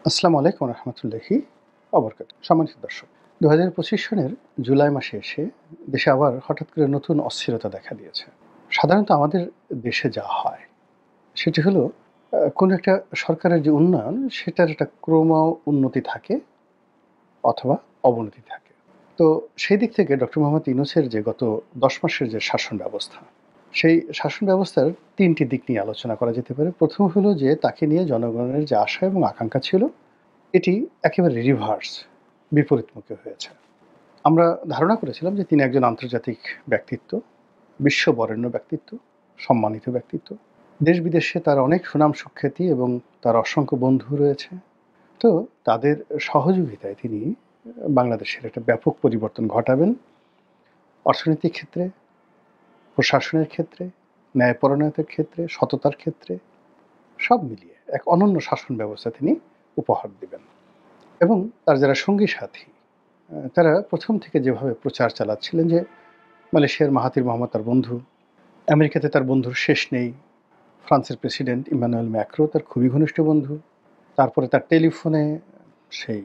আসসালামু আলাইকুম রহমতুল্লাহি অবরকাত। সম্মানিত দর্শক, ২০২৫ সনের জুলাই মাসে এসে দেশে আবার হঠাৎ করে নতুন অস্থিরতা দেখা দিয়েছে। সাধারণত আমাদের দেশে যা হয় সেটি হলো কোনো একটা সরকারের যে উন্নয়ন সেটার একটা ক্রম উন্নতি থাকে অথবা অবনতি থাকে। তো সেই দিক থেকে ডক্টর মোহাম্মদ ইউনূসের যে গত ১০ মাসের যে শাসন ব্যবস্থা, সেই শাসন ব্যবস্থার ৩ টি দিক নিয়ে আলোচনা করা যেতে পারে। ১ম হলো যে তাকে নিয়ে জনগণের যে আশা এবং আকাঙ্ক্ষা ছিল এটি একেবারে রিভার্স, বিপরীতমুখী হয়েছে। আমরা ধারণা করেছিলাম যে তিনি একজন আন্তর্জাতিক ব্যক্তিত্ব, বিশ্ববরেণ্য ব্যক্তিত্ব, সম্মানিত ব্যক্তিত্ব। দেশ-বিদেশে তার অনেক সুনাম সুখ্যাতি এবং তার অসংখ্য বন্ধু রয়েছে। তো তাদের সহযোগিতায় তিনি বাংলাদেশের একটা ব্যাপক পরিবর্তন ঘটাবেন অর্থনৈতিক ক্ষেত্রে, প্রশাসনের ক্ষেত্রে, ন্যায়পরায়ণতার ক্ষেত্রে, সততার ক্ষেত্রে, সব মিলিয়ে এক অনন্য শাসন ব্যবস্থা তিনি উপহার দিবেন। এবং তার যারা সঙ্গী সাথী তারা প্রথম থেকে যেভাবে প্রচার চালাচ্ছিলেন যে মালয়েশিয়ার মাহাথির মোহাম্মদ তার বন্ধু, আমেরিকাতে তার বন্ধুর শেষ নেই, ফ্রান্সের প্রেসিডেন্ট ইমানুয়েল ম্যাক্রো তার খুবই ঘনিষ্ঠ বন্ধু, তারপরে তার টেলিফোনে সেই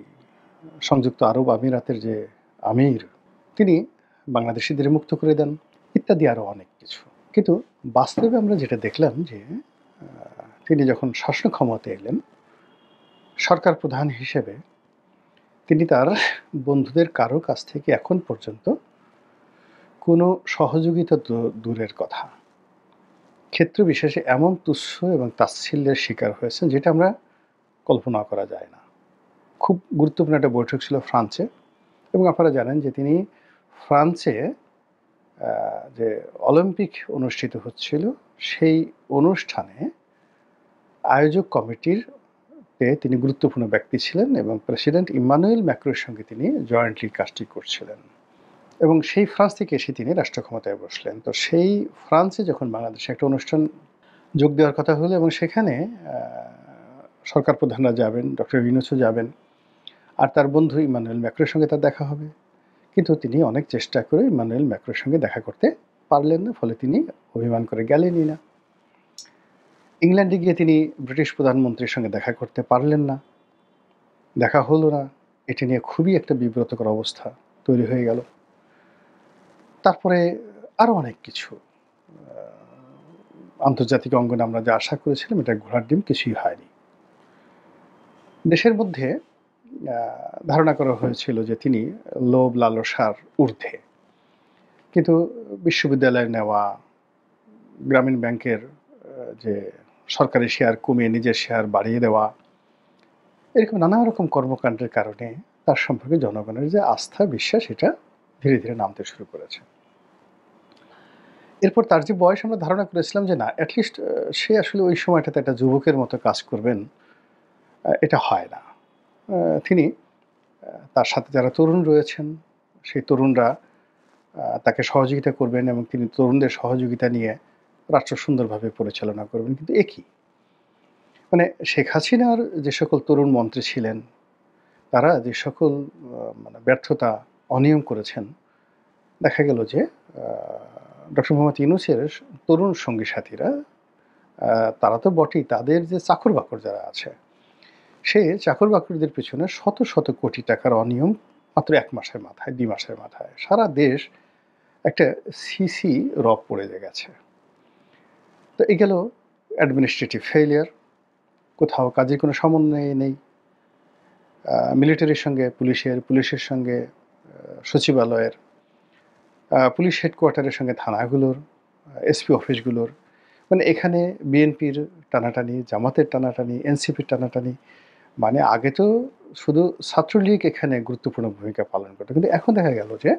সংযুক্ত আরব আমিরাতের যে আমির তিনি বাংলাদেশিদের মুক্ত করে দেন, ইত্যাদি আরও অনেক কিছু। কিন্তু বাস্তবে আমরা যেটা দেখলাম যে তিনি যখন শাসন ক্ষমতায় এলেন সরকার প্রধান হিসেবে তিনি তার বন্ধুদের কারো কাছ থেকে এখন পর্যন্ত কোনো সহযোগিতা দূরের কথা, ক্ষেত্র বিশেষে এমন তুচ্ছ এবং তাচ্ছিল্যের শিকার হয়েছেন যেটা আমরা কল্পনা করা যায় না। খুব গুরুত্বপূর্ণ একটা বৈঠক ছিল ফ্রান্সে, এবং আপনারা জানেন যে তিনি ফ্রান্সে যে অলিম্পিক অনুষ্ঠিত হচ্ছিল সেই অনুষ্ঠানে আয়োজক কমিটির তিনি গুরুত্বপূর্ণ ব্যক্তি ছিলেন এবং প্রেসিডেন্ট ইমানুয়েল ম্যাক্রোর সঙ্গে তিনি জয়েন্টলি কাজটি করছিলেন, এবং সেই ফ্রান্স থেকে এসে তিনি রাষ্ট্র ক্ষমতায় বসলেন। তো সেই ফ্রান্সে যখন বাংলাদেশে একটা অনুষ্ঠান যোগ দেওয়ার কথা হলো এবং সেখানে সরকার প্রধানরা যাবেন, ডক্টর ইউনূসও যাবেন, আর তার বন্ধু ইমানুয়েল ম্যাক্রোর সঙ্গে তার দেখা হবে, কিন্তু তিনি অনেক চেষ্টা করে ইমানুয়েল ম্যাক্রোর সঙ্গে দেখা করতে পারলেন না, ফলে তিনি অভিমান করে গেলেনই না। ইংল্যান্ডে গিয়ে তিনি ব্রিটিশ প্রধানমন্ত্রীর সঙ্গে দেখা করতে পারলেন না, দেখা হলো না। এটি নিয়ে খুবই একটা বিব্রতকর অবস্থা তৈরি হয়ে গেল। তারপরে আরও অনেক কিছু আন্তর্জাতিক অঙ্গনে আমরা যা আশা করেছিলাম এটা ঘোড়ার ডিম, কিছুই হয়নি। দেশের মধ্যে ধারণা করা হয়েছিল যে তিনি লোভ লালসার ঊর্ধ্বে, কিন্তু বিশ্ববিদ্যালয়ে নেওয়া, গ্রামীণ ব্যাংকের যে সরকারি শেয়ার কমিয়ে নিজের শেয়ার বাড়িয়ে দেওয়া, এরকম নানা রকম কর্মকাণ্ডের কারণে তার সম্পর্কে জনগণের যে আস্থা বিশ্বাস এটা ধীরে ধীরে নামতে শুরু করেছে। এরপর তার যে বয়স আমরা ধারণা করেছিলাম যে না, অ্যাটলিস্ট সে আসলে ওই সময়টাতে একটা যুবকের মতো কাজ করবেন, এটা হয় না। তিনি তার সাথে যারা তরুণ রয়েছেন সেই তরুণরা তাকে সহযোগিতা করবেন এবং তিনি তরুণদের সহযোগিতা নিয়ে রাষ্ট্র সুন্দরভাবে পরিচালনা করবেন। কিন্তু একই মানে শেখ হাসিনার যে সকল তরুণ মন্ত্রী ছিলেন তারা যে সকল মানে ব্যর্থতা অনিয়ম করেছেন, দেখা গেল যে ডক্টর মোহাম্মদ ইউনূসের তরুণ সঙ্গী সাথীরা তারা তো বটেই, তাদের যে চাকর বাকর যারা আছে সে চাকর বাকরদের পেছনে শত শত কোটি টাকার অনিয়ম মাত্র ১ মাসের মাথায়, ২ মাসের মাথায় সারা দেশ একটা সিসি রব পড়ে গেছে। তো এই গেল অ্যাডমিনিস্ট্রেটিভ ফেইলিয়ার, কোথাও কাজের কোনো সমন্বয় নেই। মিলিটারির সঙ্গে পুলিশের, পুলিশের সঙ্গে সচিবালয়ের, পুলিশ হেডকোয়ার্টারের সঙ্গে থানাগুলোর, এসপি অফিসগুলোর, মানে এখানে বিএনপির টানাটানি, জামাতের টানাটানি, এনসিপির টানাটানি। মানে আগে তো শুধু ছাত্রলীগ এখানে গুরুত্বপূর্ণ ভূমিকা পালন করত, কিন্তু এখন দেখা গেল যে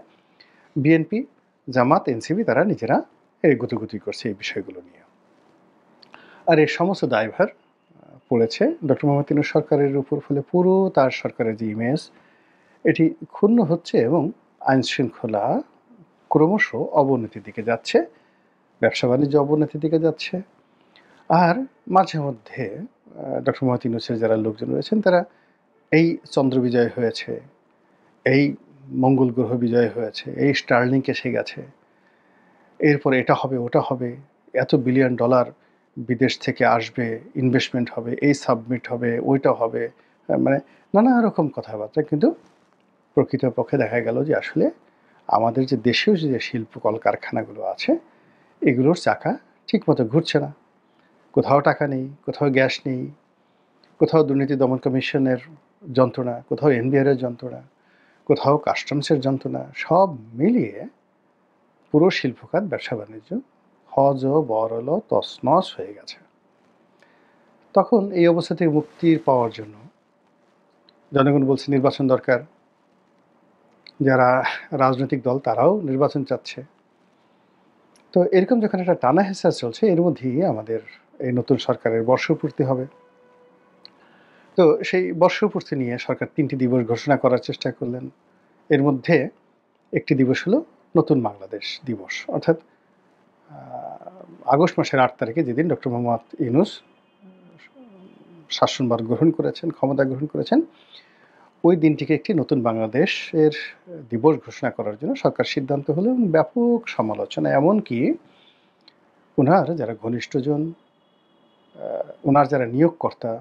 বিএনপি, জামাত, এনসিপি তারা নিজেরা গুতুগুতি করছে এই বিষয়গুলো নিয়ে। আর এর সমস্ত দায়ভার পড়েছে ডক্টর মোহাম্মদ ইউনূস সরকারের উপর, ফলে পুরো তার সরকারের যে ইমেজ এটি ক্ষুণ্ণ হচ্ছে এবং আইনশৃঙ্খলা ক্রমশ অবনতির দিকে যাচ্ছে, ব্যবসা বাণিজ্য অবনতির দিকে যাচ্ছে। আর মাঝে মধ্যে ডক্টর মোহাম্মদ ইউনূসের যারা লোকজন রয়েছেন তারা এই চন্দ্র বিজয় হয়েছে, এই মঙ্গল গ্রহ বিজয় হয়েছে, এই স্টার্লিংক এসে গেছে, এরপর এটা হবে ওটা হবে, এত $1 বিলিয়ন বিদেশ থেকে আসবে, ইনভেস্টমেন্ট হবে, এই সাবমিট হবে, ওইটা হবে, মানে নানা রকম কথাবার্তা, কিন্তু প্রকৃতপক্ষে দেখা গেল যে আসলে আমাদের যে দেশীয় যে শিল্প কলকারখানাগুলো আছে এগুলোর চাকা ঠিকমতো ঘুরছে না। কোথাও টাকা নেই, কোথাও গ্যাস নেই, কোথাও দুর্নীতি দমন কমিশনের যন্ত্রণা, কোথাও এনবিআরের যন্ত্রণা, কোথাও কাস্টমসের যন্ত্রণা, সব মিলিয়ে পুরো শিল্পখাত ব্যবসা বাণিজ্য হজ বরল তছনছ হয়ে গেছে। তখন এই অবস্থা থেকে মুক্তির পাওয়ার জন্য জনগণ বলছে নির্বাচন দরকার। যারা রাজনৈতিক দল তারাও নির্বাচন চাচ্ছে। তো এরকম যখন একটা টানা হেঁচড়া চলছে, এর মধ্যেই আমাদের এই নতুন সরকারের বর্ষপূর্তি হবে। তো সেই বর্ষপূর্তি নিয়ে সরকার ৩টি দিবস ঘোষণা করার চেষ্টা করলেন। এর মধ্যে একটি দিবস হলো নতুন বাংলাদেশ দিবস, অর্থাৎ আগস্ট মাসের ৮ তারিখে যেদিন ডক্টর মোহাম্মদ ইউনূস শাসনভার গ্রহণ করেছেন, ক্ষমতা গ্রহণ করেছেন, ওই দিনটিকে একটি নতুন বাংলাদেশের দিবস ঘোষণা করার জন্য সরকার সিদ্ধান্ত হলো এবং ব্যাপক সমালোচনা, এমনকি ওনার যারা ঘনিষ্ঠজন, ওনার যারা নিয়োগকর্তা,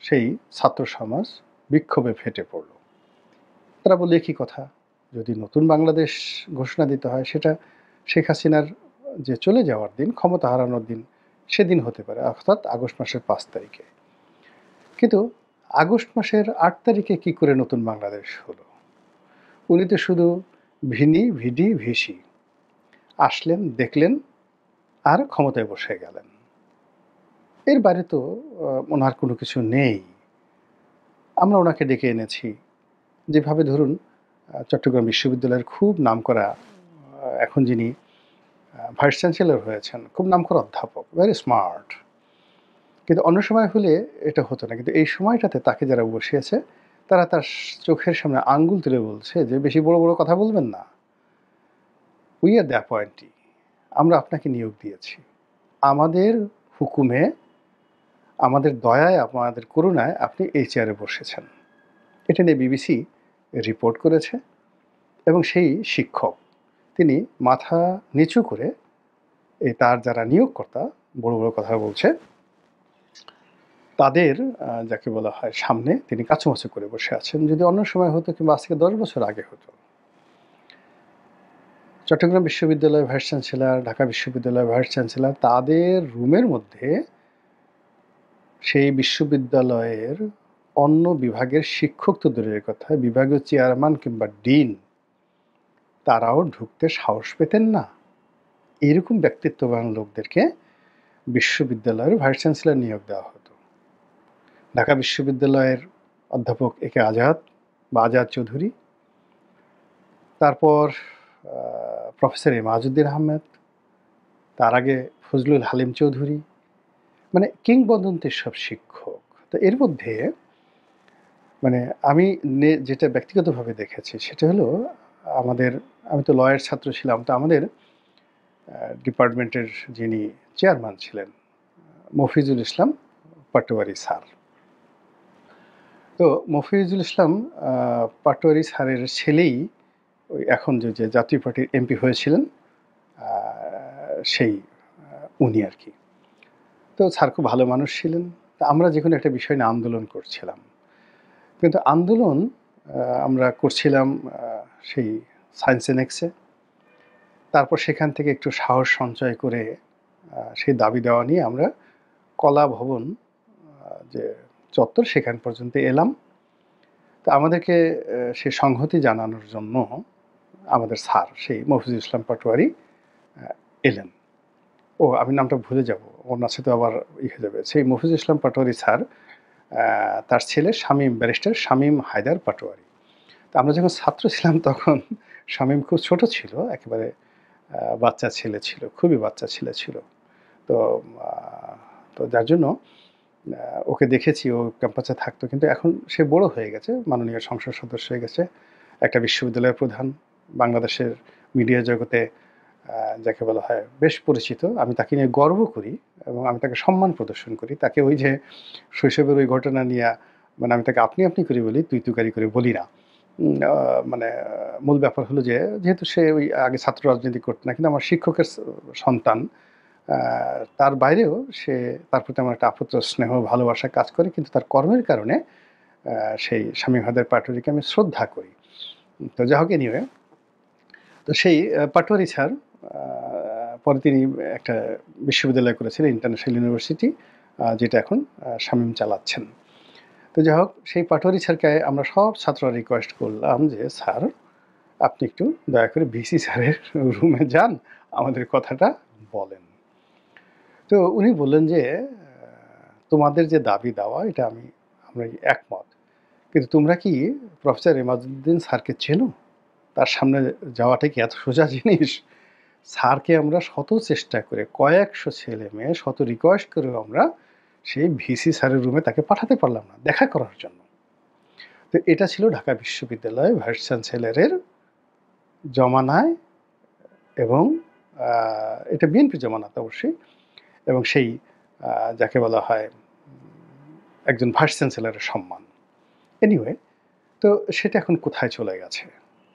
সেই ছাত্র সমাজ বিক্ষোভে ফেটে পড়ল। তারা বলল একই কথা, যদি নতুন বাংলাদেশ ঘোষণা দিতে হয় সেটা শেখ হাসিনার যে চলে যাওয়ার দিন, ক্ষমতা হারানোর দিন, সেদিন হতে পারে, অর্থাৎ আগস্ট মাসের ৫ তারিখে। কিন্তু আগস্ট মাসের ৮ তারিখে কি করে নতুন বাংলাদেশ হলো? উনি তো শুধু ভিডি ভিসি আসলেন, দেখলেন, আর ক্ষমতায় বসে গেলেন। এর বাইরে তো ওনার কোনো কিছু নেই। আমরা ওনাকে ডেকে এনেছি, যেভাবে ধরুন চট্টগ্রাম বিশ্ববিদ্যালয়ের খুব নামকরা এখন যিনি ভাইস চ্যান্সেলর হয়েছেন, খুব নামকরা অধ্যাপক, ভেরি স্মার্ট। কিন্তু অন্য সময় হলে এটা হতো না, কিন্তু এই সময়টাতে তাকে যারা বসিয়েছে তারা তার চোখের সামনে আঙ্গুল তুলে বলছে যে বেশি বড় বড় কথা বলবেন না, উই আর দ্য অ্যাপয়েন্টি, আমরা আপনাকে নিয়োগ দিয়েছি, আমাদের হুকুমে, আমাদের দয়ায়, আমাদের করুণায় আপনি এই চেয়ারে বসেছেন। এটা নিয়ে বিবিসি রিপোর্ট করেছে এবং সেই শিক্ষক তিনি মাথা নিচু করে এই তার যারা নিয়োগকর্তা বড় বড় কথা বলছে তাদের যাকে বলা হয় সামনে তিনি কাচুমাচু করে বসে আছেন। যদি অন্য সময় হতো কিংবা আজ থেকে ১০ বছর আগে হতো, চট্টগ্রাম বিশ্ববিদ্যালয়ের ভাইস চ্যান্সেলর, ঢাকা বিশ্ববিদ্যালয়ের ভাইস চ্যান্সেলর, তাদের রুমের মধ্যে সেই বিশ্ববিদ্যালয়ের অন্য বিভাগের শিক্ষক তো দূরের কথা, বিভাগীয় চেয়ারম্যান কিংবা ডিন তারাও ঢুকতে সাহস পেতেন না। এরকম ব্যক্তিত্ববান লোকদেরকে বিশ্ববিদ্যালয়ের ভাইস চ্যান্সেলর নিয়োগ দেওয়া হতো। ঢাকা বিশ্ববিদ্যালয়ের অধ্যাপক একে আজাদ বা আজাদ চৌধুরী, তারপর প্রফেসর এমাজউদ্দিন আহমেদ, তার আগে ফজলুল হালিম চৌধুরী, মানে কিংবদন্তির সব শিক্ষক। তো এর মধ্যে মানে আমি যেটা ব্যক্তিগতভাবে দেখেছি সেটা হলো আমি তো লয়ের ছাত্র ছিলাম, তো আমাদের ডিপার্টমেন্টের যিনি চেয়ারম্যান ছিলেন মফিজুল ইসলাম পাটোয়ারি স্যার। তো মফিজুল ইসলাম পাটোয়ারি স্যারের ছেলেই ওই এখন যে জাতীয় পার্টির এমপি হয়েছিলেন সেই উনি আর কি। তো স্যার খুব ভালো মানুষ ছিলেন। তা আমরা যে কোনো একটা বিষয় নিয়ে আন্দোলন করছিলাম, কিন্তু আন্দোলন আমরা করছিলাম সেই সায়েন্স এনেক্সে। তারপর সেখান থেকে একটু সাহস সঞ্চয় করে সেই দাবি দেওয়া নিয়ে আমরা কলা ভবন যে চত্বর সেখান পর্যন্ত এলাম। তো আমাদেরকে সে সংহতি জানানোর জন্য আমাদের স্যার সেই মফিজুল ইসলাম পাটোয়ারি এলেন। ও আমি নামটা ভুলে যাব, ওর নাচে তো আবার হয়ে যাবে। সেই মফিজুল ইসলাম পাটোয়ারি স্যার, তার ছেলে শামীম, ব্যারিস্টার শামীম হায়দার পাটোয়ারি। তো আমরা যখন ছাত্র ছিলাম তখন শামীম খুব ছোট ছিল, একেবারে বাচ্চা ছেলে ছিল, খুবই বাচ্চা ছেলে ছিল। তো তো যার জন্য ওকে দেখেছি, ও ক্যাম্পাসে থাকতো, কিন্তু এখন সে বড় হয়ে গেছে, মাননীয় সংসদ সদস্য হয়ে গেছে, একটা বিশ্ববিদ্যালয়ের প্রধান, বাংলাদেশের মিডিয়া জগতে যাকে বলা হয় বেশ পরিচিত। আমি তাকে নিয়ে গর্ব করি এবং আমি তাকে সম্মান প্রদর্শন করি। তাকে ওই যে শৈশবের ওই ঘটনা নিয়ে মানে আমি তাকে আপনি আপনি করে বলি, তুই তুকারি করে বলি না। মানে মূল ব্যাপার হলো যে যেহেতু সে ওই আগে ছাত্র রাজনীতি করতো না, কিন্তু আমার শিক্ষকের সন্তান, তার বাইরেও সে, তার প্রতি আমার একটা আপত্র স্নেহ ভালোবাসা কাজ করে, কিন্তু তার কর্মের কারণে সেই শামীম হায়দার পাটোয়ারিকে আমি শ্রদ্ধা করি। তো যাই হোক, এনিওয়ে, তো সেই পাটোয়ারি স্যার পরে তিনি একটা বিশ্ববিদ্যালয় করেছিলেন, ইন্টারন্যাশনাল ইউনিভার্সিটি, যেটা এখন শামীম চালাচ্ছেন। তো যাই হোক, সেই পাটোয়ারি স্যারকে আমরা সব ছাত্ররা রিকোয়েস্ট করলাম যে, স্যার আপনি একটু দয়া করে ভিসি স্যারের রুমে যান, আমাদের কথাটা বলেন। তো উনি বললেন যে, তোমাদের যে দাবি দেওয়া এটা আমরা একমত, কিন্তু তোমরা কি প্রফেসর এমাজউদ্দিন স্যারকে চেনো? তার সামনে যাওয়াটা কি এত সোজা জিনিস? স্যারকে আমরা শত চেষ্টা করে, কয়েকশো ছেলে মেয়ে শত রিকোয়েস্ট করেও আমরা সেই ভিসি স্যারের রুমে তাকে পাঠাতে পারলাম না দেখা করার জন্য। তো এটা ছিল ঢাকা বিশ্ববিদ্যালয় ভাইস চ্যান্সেলরের জমানায়, এবং এটা বিএনপি জমানাতে অবশ্যই, এবং সেই যাকে বলা হয় একজন ভাইস চ্যান্সেলরের সম্মান। এনিওয়ে, তো সেটা এখন কোথায় চলে গেছে?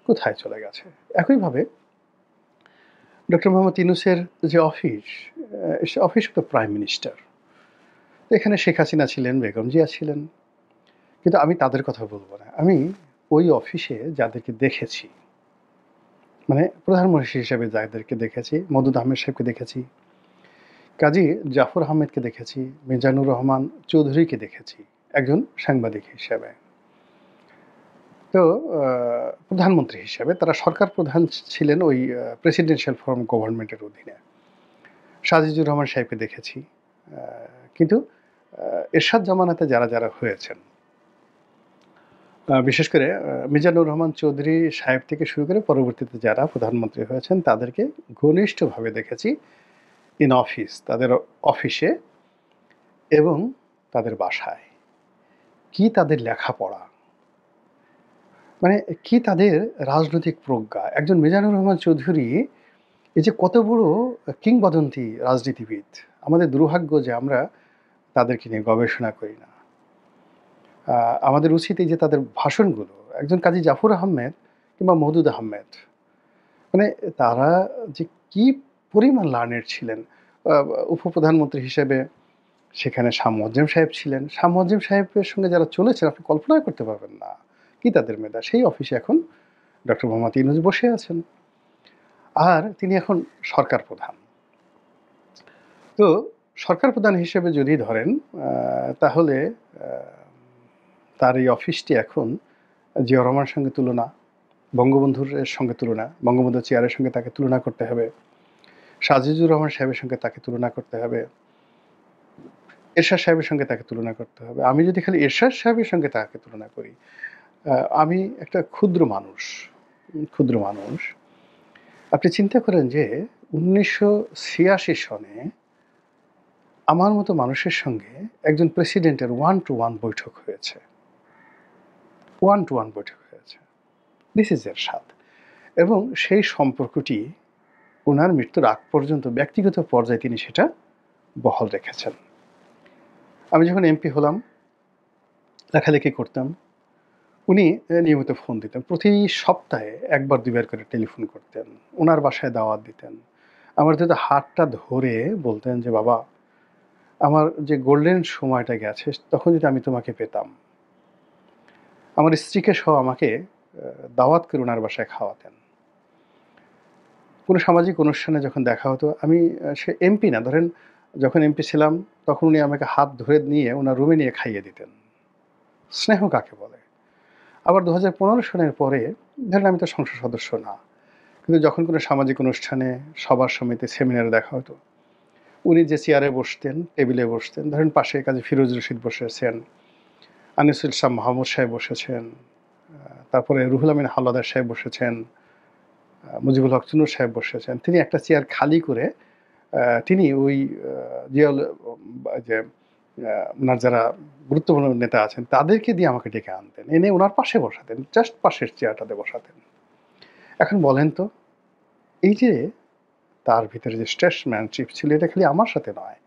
কোথায় চলে গেছে? একইভাবে ডক্টর মোহাম্মদ ইউনূসের যে অফিস, সে অফিস তো প্রাইম মিনিস্টার। এখানে শেখ হাসিনা ছিলেন, বেগম জিয়া ছিলেন, কিন্তু আমি তাদের কথা বলবো না। আমি ওই অফিসে যাদেরকে দেখেছি, মানে প্রধানমন্ত্রী হিসেবে যাদেরকে দেখেছি, মওদুদ আহমেদ সাহেবকে দেখেছি, কাজী জাফর আহমেদকে দেখেছি, মিজানুর রহমান চৌধুরীকে দেখেছি একজন সাংবাদিক হিসেবে। তো প্রধানমন্ত্রী হিসেবে তারা সরকার প্রধান ছিলেন ওই প্রেসিডেন্সিয়াল ফর্ম গভর্নমেন্টের অধীনে। সাজিদুর রহমান সাহেবকে দেখেছি, কিন্তু এরশাদ জামানাতে যারা যারা হয়েছেন, বিশেষ করে মিজানুর রহমান চৌধুরী সাহেব থেকে শুরু করে পরবর্তীতে যারা প্রধানমন্ত্রী হয়েছেন তাদেরকে ঘনিষ্ঠভাবে দেখেছি ইন অফিস, তাদের অফিসে এবং তাদের বাসায়। কি তাদের লেখাপড়া, মানে কি তাদের রাজনৈতিক প্রজ্ঞা! একজন মিজানুর রহমান চৌধুরী এই যে কত বড় কিংবদন্তি রাজনীতিবিদ, আমাদের দুর্ভাগ্য যে আমরা তাদেরকে নিয়ে গবেষণা করি না। আমাদের উচিত এই যে তাদের ভাষণগুলো, একজন কাজী জাফর আহমেদ কিংবা মওদুদ আহমেদ, মানে তারা যে কি পরিমাণ লার্নেড ছিলেন। উপপ্রধানমন্ত্রী হিসেবে সেখানে শাহ মোয়াজ্জেম সাহেব ছিলেন। শাহ মোয়াজ্জেম সাহেবের সঙ্গে যারা চলেছেন আপনি কল্পনাই করতে পারবেন না কি তাদের মেধা। সেই অফিসে এখন ডক্টর মোহাম্মদ ইউনূস বসে আছেন, আর তিনি এখন সরকার প্রধান। তো সরকার প্রধান হিসেবে যদি ধরেন, তাহলে তার এই অফিসটি এখন জিয়াউর রহমানের সঙ্গে তুলনা, বঙ্গবন্ধুর সঙ্গে তুলনা, বঙ্গবন্ধুর চেয়ারের সঙ্গে তাকে তুলনা করতে হবে, সাজিদুর রহমান সাহেবের সঙ্গে তাকে তুলনা করতে হবে, এরশাদ সাহেবের সঙ্গে তাকে তুলনা করতে হবে। আমি যদি খালি এরশাদ সাহেবের সঙ্গে তাকে তুলনা করি, আমি একটা ক্ষুদ্র মানুষ, ক্ষুদ্র মানুষ। আপনি চিন্তা করেন যে 1986 সনে আমার মতো মানুষের সঙ্গে একজন প্রেসিডেন্টের 1 to 1 বৈঠক হয়েছে, 1 to 1 বৈঠক হয়েছে। দিস ইজ এরশাদ। এবং সেই সম্পর্কটি ওনার মৃত্যুর আগ পর্যন্ত ব্যক্তিগত পর্যায়ে তিনি সেটা বহাল রেখেছেন। আমি যখন এমপি হলাম, লেখালেখি করতাম, উনি নিয়মিত ফোন দিতেন। প্রতি সপ্তাহে ১ বার ২ বার করে টেলিফোন করতেন, ওনার বাসায় দাওয়াত দিতেন। আমার যদি হাতটা ধরে বলতেন যে, বাবা আমার যে গোল্ডেন সময়টা গেছে তখন যদি আমি তোমাকে পেতাম। আমার স্ত্রীকে সহ আমাকে দাওয়াত করে ওনার বাসায় খাওয়াতেন। কোনো সামাজিক অনুষ্ঠানে যখন দেখা হতো, আমি সে এমপি না, ধরেন যখন এমপি ছিলাম তখন উনি আমাকে হাত ধরে নিয়ে ওনার রুমে নিয়ে খাইয়ে দিতেন। স্নেহ কাকে বলে! আবার ২০১৫ সনের পরে, ধরেন আমি তো সংসদ সদস্য না, কিন্তু যখন কোনো সামাজিক অনুষ্ঠানে, সভা সমিতি, সেমিনারে দেখা হতো, উনি যে চেয়ারে বসতেন, টেবিলে বসতেন, ধরেন পাশে কাজী ফিরোজ রশিদ বসেছেন, আনিসুল ইসলাম মাহমুদ সাহেব বসেছেন, তারপরে রুহুল আমিন হাওলাদার সাহেব বসেছেন, মুজিবুল হক চুন্নু সাহেব বসেছেন। তিনি একটা চেয়ার খালি করে তিনি ওই জিয়াউল যে ওনার যারা গুরুত্বপূর্ণ নেতা আছেন তাদেরকে দিয়ে আমাকে ডেকে আনতেন, এনে ওনার পাশে বসাতেন, জাস্ট পাশের চেয়ারটাতে বসাতেন। এখন বলেন তো, এই যে তার ভিতরে যে স্টেটসম্যানশিপ ছিল, এটা খালি আমার সাথে নয়,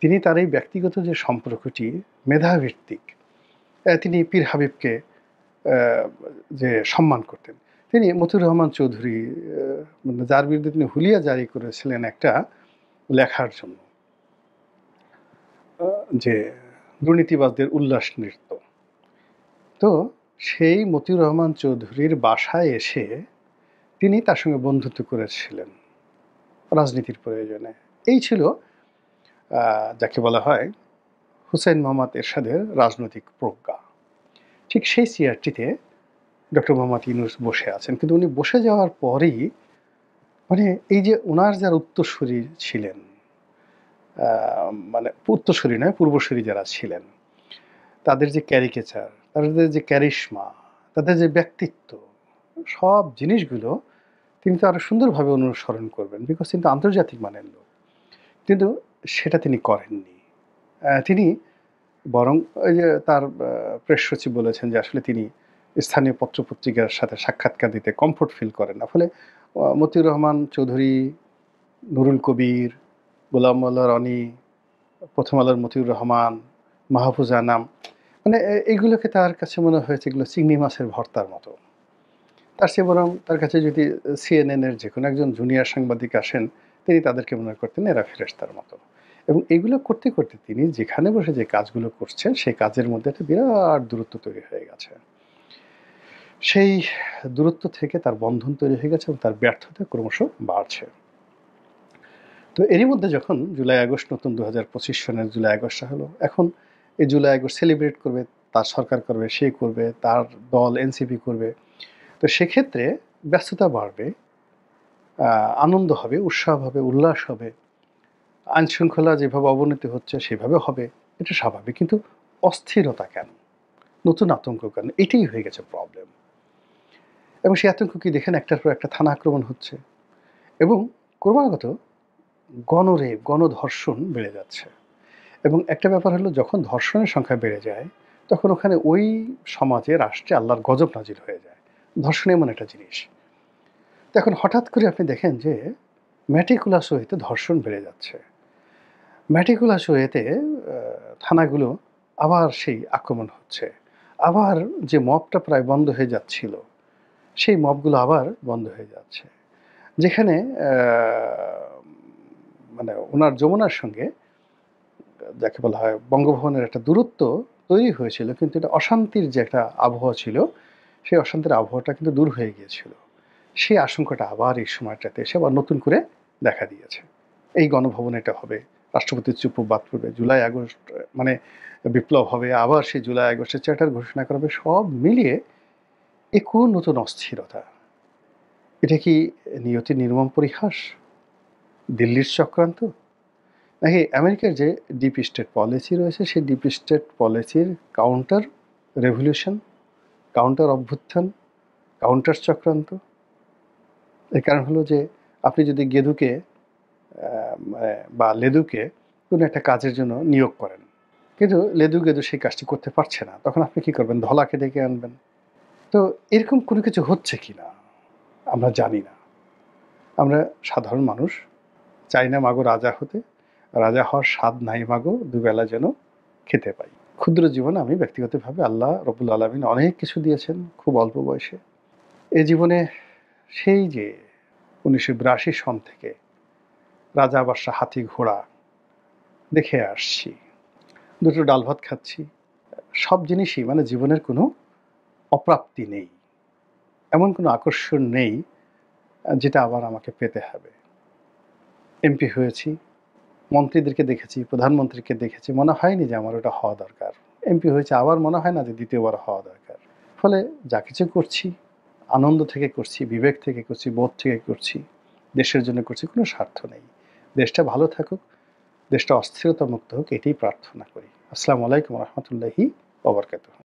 তিনি তার এই ব্যক্তিগত যে সম্পর্কটি মেধাভিত্তিক, তিনি পীর হাবিবকে যে সম্মান করতেন, তিনি মতিউর রহমান চৌধুরী, মানে যার বিরুদ্ধে তিনি হুলিয়া জারি করেছিলেন একটা লেখার জন্য, যে দুর্নীতিবাজদের উল্লাস নৃত্য, তো সেই মতিউর রহমান চৌধুরীর বাসায় এসে তিনি তার সঙ্গে বন্ধুত্ব করেছিলেন রাজনীতির প্রয়োজনে। এই ছিল যাকে বলা হয় হুসেইন মোহাম্মদ এরশাদের রাজনৈতিক প্রজ্ঞা। ঠিক সেই চেয়ারটিতে ডক্টর মোহাম্মদ ইউনূস বসে আছেন। কিন্তু উনি বসে যাওয়ার পরেই মানে এই যে উনার যারা উত্তরসূরি ছিলেন, আ মানে উত্তরসূরি নয়, পূর্বসূরি যারা ছিলেন, তাদের যে ক্যারিকেচার, তাদের যে ক্যারিশমা, তাদের যে ব্যক্তিত্ব, সব জিনিসগুলো তিনি তো আরো সুন্দরভাবে অনুসরণ করবেন। বিকজ তিনি তো আন্তর্জাতিক মানের লোক। কিন্তু সেটা তিনি করেননি। তিনি বরং ওই যে তার প্রেস সচিব বলেছেন যে আসলে তিনি স্থানীয় পত্র-পত্রিকার সাথে সাক্ষাৎকার দিতে কমফোর্ট ফিল করেন না। ফলে মতিউর রহমান চৌধুরী, নুরুল কবির, গোলাম মোল্লা রনি, প্রথম আলোর মতিউর রহমান, মাহফুজ আনাম, মানে এইগুলোকে তার কাছে মনে হয়েছে এগুলো চিংড়ি মাছের ভর্তার মতো। তার চেয়ে বরং তার কাছে যদি CNN এর যেকোনো একজন জুনিয়র সাংবাদিক আসেন, তিনি তাদেরকে মনে করতেন এরা ফেরেশতার মতো। এবং এগুলো করতে, করতে তিনি যেখানে বসে যে কাজগুলো করছেন, সেই কাজের মধ্যে একটা বিরাট দূরত্ব তৈরি হয়ে গেছে। সেই দূরত্ব থেকে তার বন্ধন তৈরি হয়ে গেছে এবং তার ব্যর্থতা ক্রমশ বাড়ছে। তো এরই মধ্যে যখন জুলাই আগস্ট, নতুন ২০২৫ সনের জুলাই আগস্টটা হলো, এখন এই জুলাই আগস্ট সেলিব্রেট করবে, তার সরকার করবে, সে করবে, তার দল এনসিপি করবে। তো সেক্ষেত্রে ব্যস্ততা বাড়বে, আনন্দ হবে, উৎসাহ হবে, উল্লাস হবে, আইনশৃঙ্খলা যেভাবে অবনতি হচ্ছে সেভাবে হবে, এটা স্বাভাবিক। কিন্তু অস্থিরতা কেন? নতুন আতঙ্ক কেন? এটাই হয়ে গেছে প্রবলেম। এবং সেই আতঙ্ক কি দেখেন একটার পর একটা থানা আক্রমণ হচ্ছে এবং ক্রমাগত গণরেপ, গণধর্ষণ বেড়ে যাচ্ছে। এবং একটা ব্যাপার হলো যখন ধর্ষণের সংখ্যা বেড়ে যায়, তখন ওখানে ওই সমাজে, রাষ্ট্রে আল্লাহর গজব নাজিল হয়ে যায়। ধর্ষণ এমন একটা জিনিস। তো এখন হঠাৎ করে আপনি দেখেন যে মেটিকুলাস ওয়েতে ধর্ষণ বেড়ে যাচ্ছে। মেটিকুলাস ওয়েতে থানাগুলো আবার সেই আক্রমণ হচ্ছে। আবার যে মবটা প্রায় বন্ধ হয়ে যাচ্ছিল, সেই মবগুলো আবার বন্ধ হয়ে যাচ্ছে। যেখানে মানে উনার যমুনার সঙ্গে যাকে বলা হয় বঙ্গভবনের একটা দূরত্ব তৈরি হয়েছিল, কিন্তু এটা অশান্তির যে একটা আবহাওয়া ছিল, সেই অশান্তির আবহাওয়াটা কিন্তু দূর হয়ে গিয়েছিল। সেই আশঙ্কাটা আবার এই সময়টাতে এসে আবার নতুন করে দেখা দিয়েছে। এই গণভবনে এটা হবে, রাষ্ট্রপতির চুপ বাদ পড়বে, জুলাই আগস্ট মানে বিপ্লব হবে, আবার সেই জুলাই আগস্টের চার্টার ঘোষণা করা হবে, সব মিলিয়ে কোন নতুন অস্থিরতা। এটা কি নিয়তির নির্মম পরিহাস? দিল্লির চক্রান্ত? নাকি আমেরিকার যে ডিপ স্টেট পলিসি রয়েছে, সেই ডিপ স্টেট পলিসির কাউন্টার রেভলিউশন, কাউন্টার অভ্যুত্থান, কাউন্টার চক্রান্ত? এর কারণ হলো যে আপনি যদি গেদুকে মানে বা লেদুকে কোনো একটা কাজের জন্য নিয়োগ করেন, কিন্তু গেদু সেই কাজটি করতে পারছে না, তখন আপনি কি করবেন? ধলাকে ডেকে আনবেন। তো এরকম কোনো কিছু হচ্ছে কিনা আমরা জানি না। আমরা সাধারণ মানুষ, চাই না মাগো রাজা হতে, রাজা হওয়ার স্বাদ নাই মাগো, দুবেলা যেন খেতে পাই। ক্ষুদ্র জীবনে আমি ব্যক্তিগতভাবে আল্লাহ রব্বুল আলামিন অনেক কিছু দিয়েছেন খুব অল্প বয়সে। এ জীবনে সেই যে ১৯৮২ সন থেকে রাজা বাদশা হাতি ঘোড়া দেখে আসছি, দুটো ডাল ভাত খাচ্ছি, সব জিনিসই মানে জীবনের কোনো অপ্রাপ্তি নেই, এমন কোনো আকর্ষণ নেই যেটা আবার আমাকে পেতে হবে। এমপি হয়েছি, মন্ত্রীদেরকে দেখেছি, প্রধানমন্ত্রীকে দেখেছি, মনে হয়নি যে আমার ওটা হওয়া দরকার। এমপি হয়েছে, আবার মনে হয় না যে দ্বিতীয়বার হওয়া দরকার। ফলে যা কিছু করছি আনন্দ থেকে করছি, বিবেক থেকে করছি, বোধ থেকে করছি, দেশের জন্য করছি, কোনো স্বার্থ নেই। দেশটা ভালো থাকুক, দেশটা অস্থিরতা মুক্ত হোক, এটাই প্রার্থনা করি। আসসালামু আলাইকুম রহমতুল্লাহি ওয়া বারাকাতুহু।